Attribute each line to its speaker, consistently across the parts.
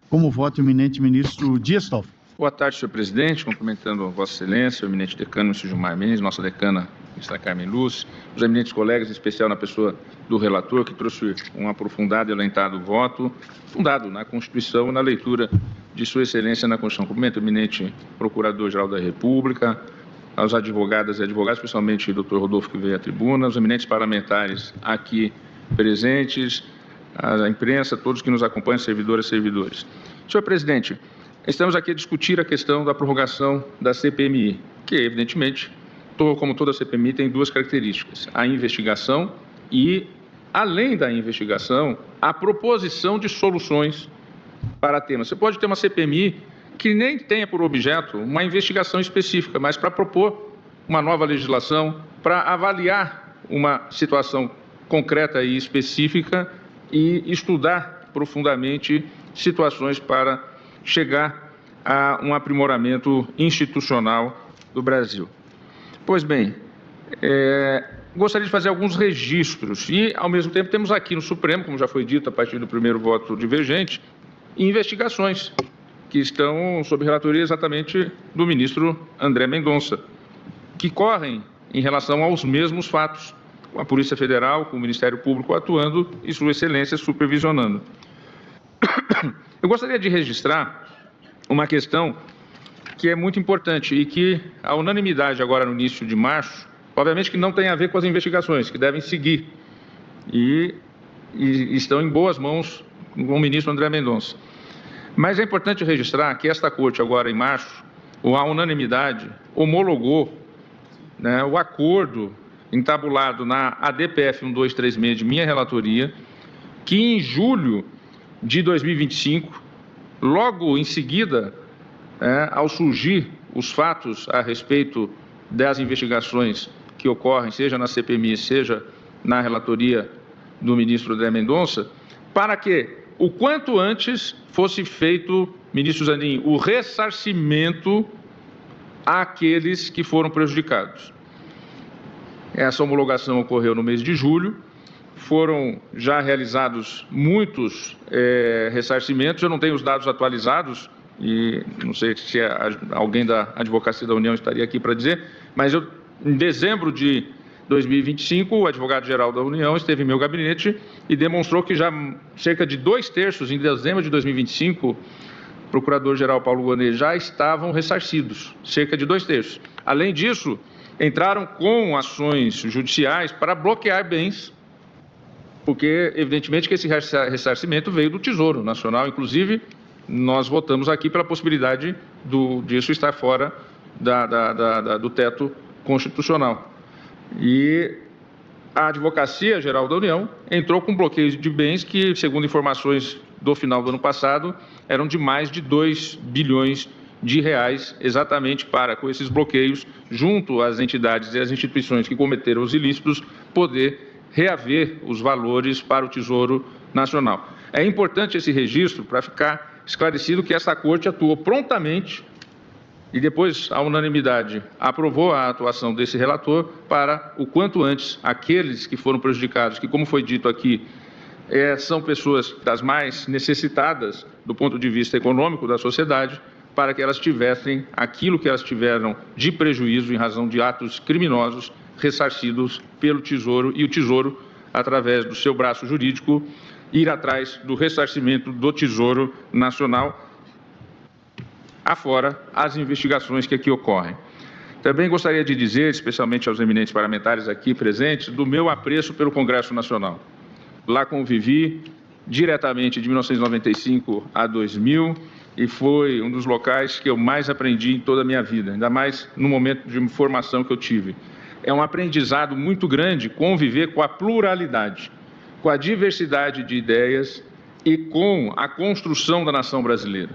Speaker 1: Como vota o eminente ministro Dias Toffoli.
Speaker 2: Boa tarde, senhor presidente. Cumprimentando Vossa Excelência, o eminente decano, ministro Gilmar Mendes, nossa decana, ministra Carmen Lúcia, os eminentes colegas, em especial na pessoa do relator, que trouxe um aprofundado e alentado voto, fundado na Constituição e na leitura de Sua Excelência na Constituição. Cumprimento o eminente Procurador-Geral da República, aos advogadas e advogados, especialmente o doutor Rodolfo, que veio à tribuna, os eminentes parlamentares aqui presentes, a imprensa, todos que nos acompanham, servidoras e servidores. Senhor presidente, estamos aqui a discutir a questão da prorrogação da CPMI, que, evidentemente, como toda CPMI, tem duas características: a investigação e, além da investigação, a proposição de soluções para temas. Você pode ter uma CPMI que nem tenha por objeto uma investigação específica, mas para propor uma nova legislação, para avaliar uma situação concreta e específica e estudar profundamente situações para chegar a um aprimoramento institucional do Brasil. Pois bem, gostaria de fazer alguns registros e, ao mesmo tempo, temos aqui no Supremo, como já foi dito a partir do primeiro voto divergente, investigações que estão sob relatoria exatamente do ministro André Mendonça, que correm em relação aos mesmos fatos, com a Polícia Federal, com o Ministério Público atuando e Sua Excelência supervisionando. Eu gostaria de registrar uma questão que é muito importante e que a unanimidade agora no início de março, obviamente que não tem a ver com as investigações, que devem seguir e estão em boas mãos com o ministro André Mendonça. Mas é importante registrar que esta Corte agora em março, a unanimidade, homologou, né, o acordo entabulado na ADPF 1236 de minha relatoria, que em julho de 2025, logo em seguida, ao surgir os fatos a respeito das investigações que ocorrem, seja na CPMI, seja na relatoria do ministro André Mendonça, para que o quanto antes fosse feito, ministro Zanin, o ressarcimento àqueles que foram prejudicados. Essa homologação ocorreu no mês de julho, foram já realizados muitos ressarcimentos, eu não tenho os dados atualizados, e não sei se alguém da Advocacia da União estaria aqui para dizer, mas em dezembro de 2025, o advogado-geral da União esteve em meu gabinete e demonstrou que já cerca de 2/3, em dezembro de 2025, o procurador-geral Paulo Gonet já estavam ressarcidos, cerca de 2/3. Além disso, entraram com ações judiciais para bloquear bens, porque, evidentemente, que esse ressarcimento veio do Tesouro Nacional. Inclusive, nós votamos aqui pela possibilidade disso estar fora do teto constitucional. E a Advocacia Geral da União entrou com bloqueios de bens que, segundo informações do final do ano passado, eram de mais de 2 bilhões de reais, exatamente para, com esses bloqueios, junto às entidades e às instituições que cometeram os ilícitos, poder reaver os valores para o Tesouro Nacional. É importante esse registro para ficar esclarecido que essa Corte atuou prontamente e depois, a unanimidade, aprovou a atuação desse relator para, o quanto antes, aqueles que foram prejudicados, que, como foi dito aqui, são pessoas das mais necessitadas do ponto de vista econômico da sociedade, para que elas tivessem aquilo que elas tiveram de prejuízo em razão de atos criminosos ressarcidos pelo Tesouro, e o Tesouro, através do seu braço jurídico, ir atrás do ressarcimento do Tesouro Nacional, afora as investigações que aqui ocorrem. Também gostaria de dizer, especialmente aos eminentes parlamentares aqui presentes, do meu apreço pelo Congresso Nacional. Lá convivi diretamente de 1995 a 2000 e foi um dos locais que eu mais aprendi em toda a minha vida, ainda mais no momento de formação que eu tive. É um aprendizado muito grande conviver com a pluralidade, com a diversidade de ideias e com a construção da nação brasileira.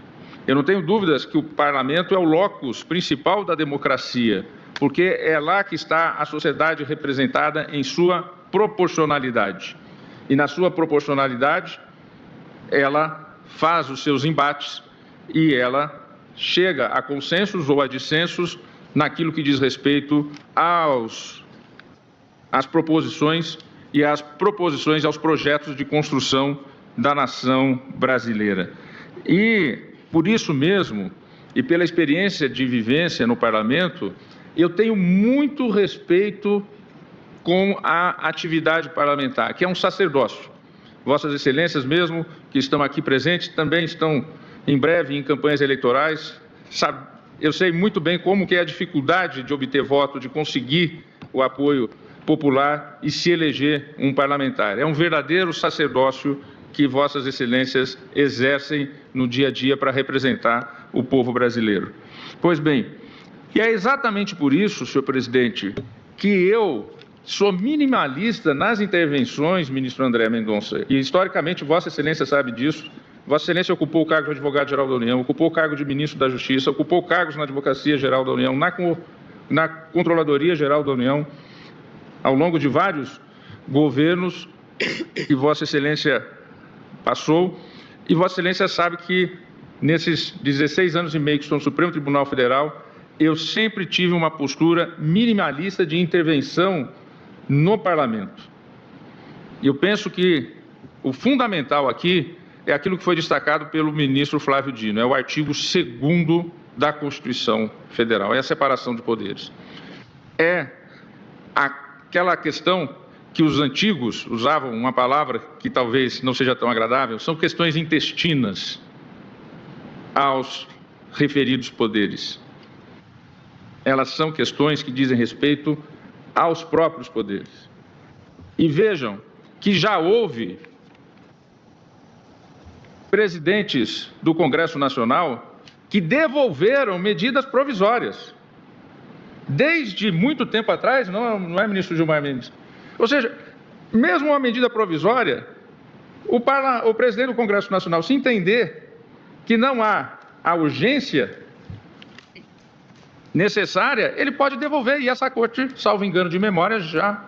Speaker 2: Eu não tenho dúvidas que o parlamento é o locus principal da democracia, porque é lá que está a sociedade representada em sua proporcionalidade. E na sua proporcionalidade, ela faz os seus embates e ela chega a consensos ou a dissensos naquilo que diz respeito às proposições e aos projetos de construção da nação brasileira. E, por isso mesmo, e pela experiência de vivência no parlamento, eu tenho muito respeito com a atividade parlamentar, que é um sacerdócio. Vossas Excelências mesmo, que estão aqui presentes, também estão em breve em campanhas eleitorais. Eu sei muito bem como que é a dificuldade de obter voto, de conseguir o apoio popular e se eleger um parlamentar. É um verdadeiro sacerdócio que Vossas Excelências exercem no dia a dia para representar o povo brasileiro. Pois bem, e é exatamente por isso, senhor presidente, que eu sou minimalista nas intervenções, ministro André Mendonça, e historicamente Vossa Excelência sabe disso. Vossa Excelência ocupou o cargo de advogado-geral da União, ocupou o cargo de ministro da Justiça, ocupou cargos na Advocacia-Geral da União, na Controladoria-Geral da União, ao longo de vários governos que Vossa Excelência passou, e Vossa Excelência sabe que nesses 16 anos e meio que estou no Supremo Tribunal Federal, eu sempre tive uma postura minimalista de intervenção no parlamento. E eu penso que o fundamental aqui é aquilo que foi destacado pelo ministro Flávio Dino, é o artigo 2º da Constituição Federal, é a separação de poderes. É aquela questão que os antigos usavam uma palavra que talvez não seja tão agradável, são questões intestinas aos referidos poderes. Elas são questões que dizem respeito aos próprios poderes. E vejam que já houve presidentes do Congresso Nacional que devolveram medidas provisórias. Desde muito tempo atrás, não é, ministro Gilmar Mendes? Ou seja, mesmo uma medida provisória, o presidente do Congresso Nacional, se entender que não há a urgência necessária, ele pode devolver, e essa corte, salvo engano de memória, já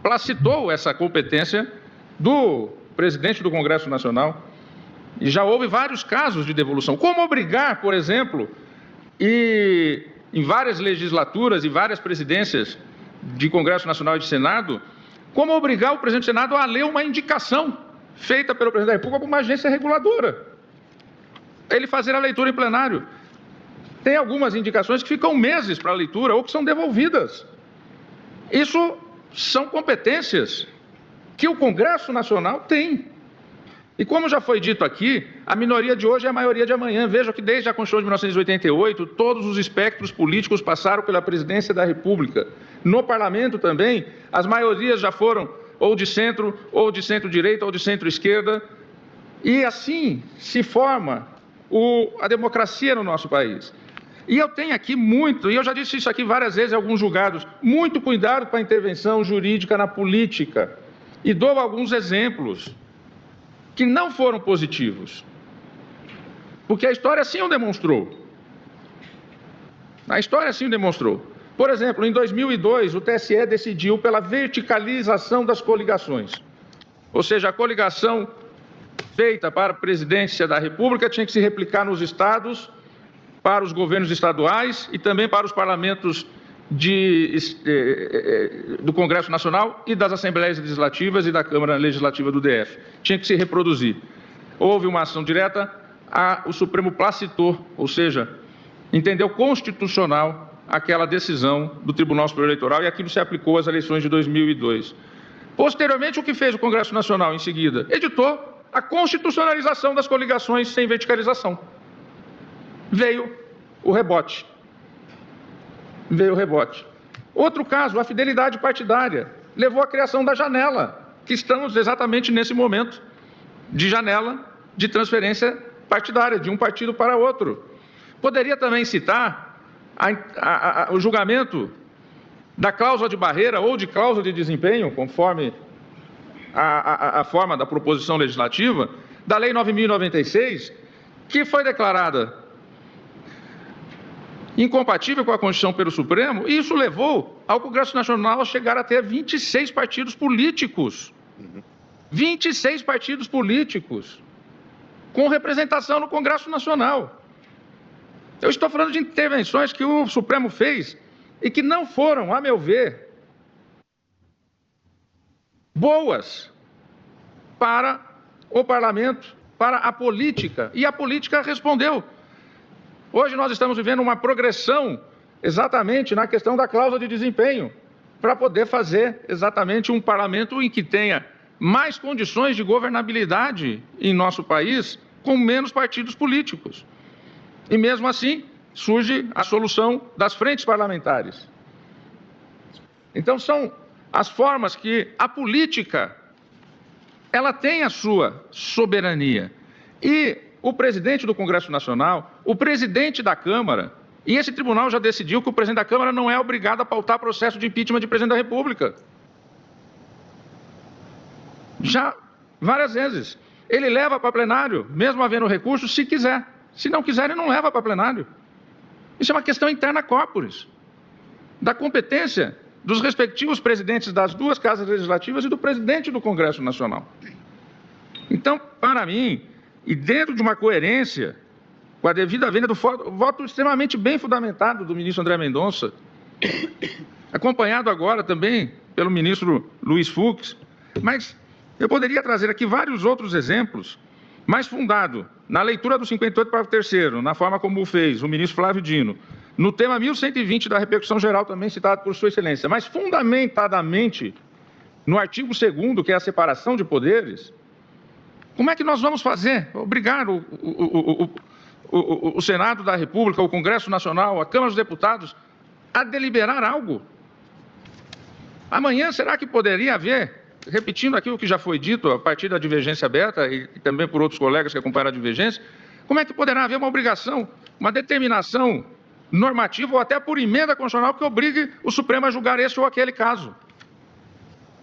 Speaker 2: placitou essa competência do presidente do Congresso Nacional, e já houve vários casos de devolução. Como obrigar, por exemplo, e em várias legislaturas e várias presidências de Congresso Nacional e de Senado, como obrigar o presidente do Senado a ler uma indicação feita pelo presidente da República por uma agência reguladora, ele fazer a leitura em plenário. Tem algumas indicações que ficam meses para a leitura ou que são devolvidas. Isso são competências que o Congresso Nacional tem. E como já foi dito aqui, a minoria de hoje é a maioria de amanhã. Veja que desde a Constituição de 1988, todos os espectros políticos passaram pela presidência da República. No parlamento também, as maiorias já foram ou de centro-direita, ou de centro-esquerda. E assim se forma a democracia no nosso país. E eu tenho aqui muito, e eu já disse isso aqui várias vezes em alguns julgados, muito cuidado com a intervenção jurídica na política. E dou alguns exemplos que não foram positivos, porque a história assim o demonstrou. A história assim o demonstrou. Por exemplo, em 2002, o TSE decidiu pela verticalização das coligações. Ou seja, a coligação feita para a presidência da República tinha que se replicar nos estados, para os governos estaduais e também para os parlamentos do Congresso Nacional e das Assembleias Legislativas e da Câmara Legislativa do DF. Tinha que se reproduzir. Houve uma ação direta, o Supremo placitou, ou seja, entendeu constitucional aquela decisão do Tribunal Superior Eleitoral e aquilo se aplicou às eleições de 2002. Posteriormente, o que fez o Congresso Nacional em seguida? Editou a constitucionalização das coligações sem verticalização. Veio o rebote. Outro caso, a fidelidade partidária, levou à criação da janela, que estamos exatamente nesse momento, de janela de transferência partidária, de um partido para outro. Poderia também citar o julgamento da cláusula de barreira ou de cláusula de desempenho, conforme a forma da proposição legislativa, da Lei 9.096, que foi declarada incompatível com a Constituição pelo Supremo, e isso levou ao Congresso Nacional a chegar a ter 26 partidos políticos. 26 partidos políticos com representação no Congresso Nacional. Eu estou falando de intervenções que o Supremo fez e que não foram, a meu ver, boas para o parlamento, para a política, e a política respondeu. Hoje nós estamos vivendo uma progressão exatamente na questão da cláusula de desempenho, para poder fazer exatamente um parlamento em que tenha mais condições de governabilidade em nosso país, com menos partidos políticos. E mesmo assim, surge a solução das frentes parlamentares. Então, são as formas que a política, ela tem a sua soberania. E o presidente do Congresso Nacional, o presidente da Câmara, e esse tribunal já decidiu que o presidente da Câmara não é obrigado a pautar processo de impeachment de presidente da República. Já várias vezes. Ele leva para plenário, mesmo havendo recurso, se quiser. Se não quiser, ele não leva para plenário. Isso é uma questão interna corporis, da competência dos respectivos presidentes das duas casas legislativas e do presidente do Congresso Nacional. Então, para mim, e dentro de uma coerência, com a devida vênia do voto extremamente bem fundamentado do ministro André Mendonça, acompanhado agora também pelo ministro Luiz Fux, mas eu poderia trazer aqui vários outros exemplos, mais fundado na leitura do 58, parágrafo 3º, na forma como o fez o ministro Flávio Dino, no tema 1120 da repercussão geral, também citado por Sua Excelência, mas fundamentadamente no artigo 2º, que é a separação de poderes. Como é que nós vamos fazer? Obrigar o Senado da República, o Congresso Nacional, a Câmara dos Deputados a deliberar algo? Amanhã, será que poderia haver, repetindo aqui o que já foi dito a partir da divergência aberta e também por outros colegas que acompanharam a divergência, como é que poderá haver uma obrigação, uma determinação normativa ou até por emenda constitucional que obrigue o Supremo a julgar esse ou aquele caso?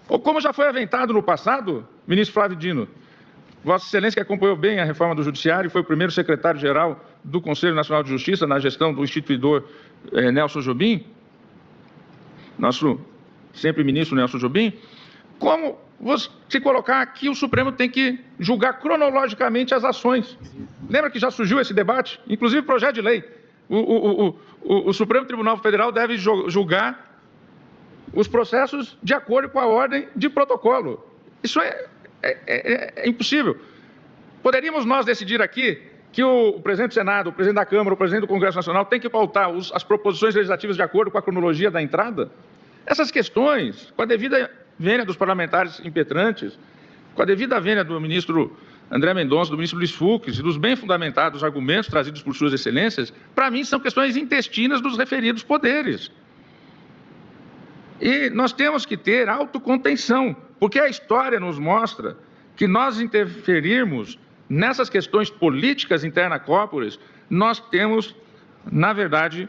Speaker 2: Ou como já foi aventado no passado, ministro Flávio Dino, Vossa Excelência, que acompanhou bem a reforma do Judiciário, foi o primeiro secretário-geral do Conselho Nacional de Justiça na gestão do instituidor Nelson Jobim, nosso sempre ministro Nelson Jobim, como se colocar aqui, o Supremo tem que julgar cronologicamente as ações. Lembra que já surgiu esse debate? Inclusive projeto de lei. O Supremo Tribunal Federal deve julgar os processos de acordo com a ordem de protocolo. Isso é impossível. Poderíamos nós decidir aqui que o presidente do Senado, o presidente da Câmara, o presidente do Congresso Nacional tem que pautar as proposições legislativas de acordo com a cronologia da entrada? Essas questões, com a devida vênia dos parlamentares impetrantes, com a devida vênia do ministro André Mendonça, do ministro Luiz Fux e dos bem fundamentados argumentos trazidos por Suas Excelências, para mim são questões intestinas dos referidos poderes. E nós temos que ter autocontenção, porque a história nos mostra que nós interferirmos nessas questões políticas interna corporis, nós temos, na verdade,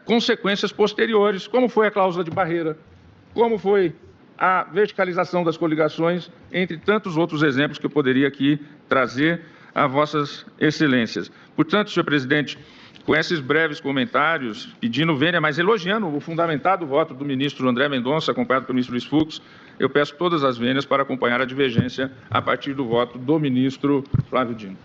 Speaker 2: consequências posteriores, como foi a cláusula de barreira, como foi a verticalização das coligações, entre tantos outros exemplos que eu poderia aqui trazer a Vossas Excelências. Portanto, senhor presidente, com esses breves comentários, pedindo vênia, mas elogiando o fundamentado voto do ministro André Mendonça, acompanhado pelo ministro Luiz Fux, eu peço todas as vênias para acompanhar a divergência a partir do voto do ministro Flávio Dino.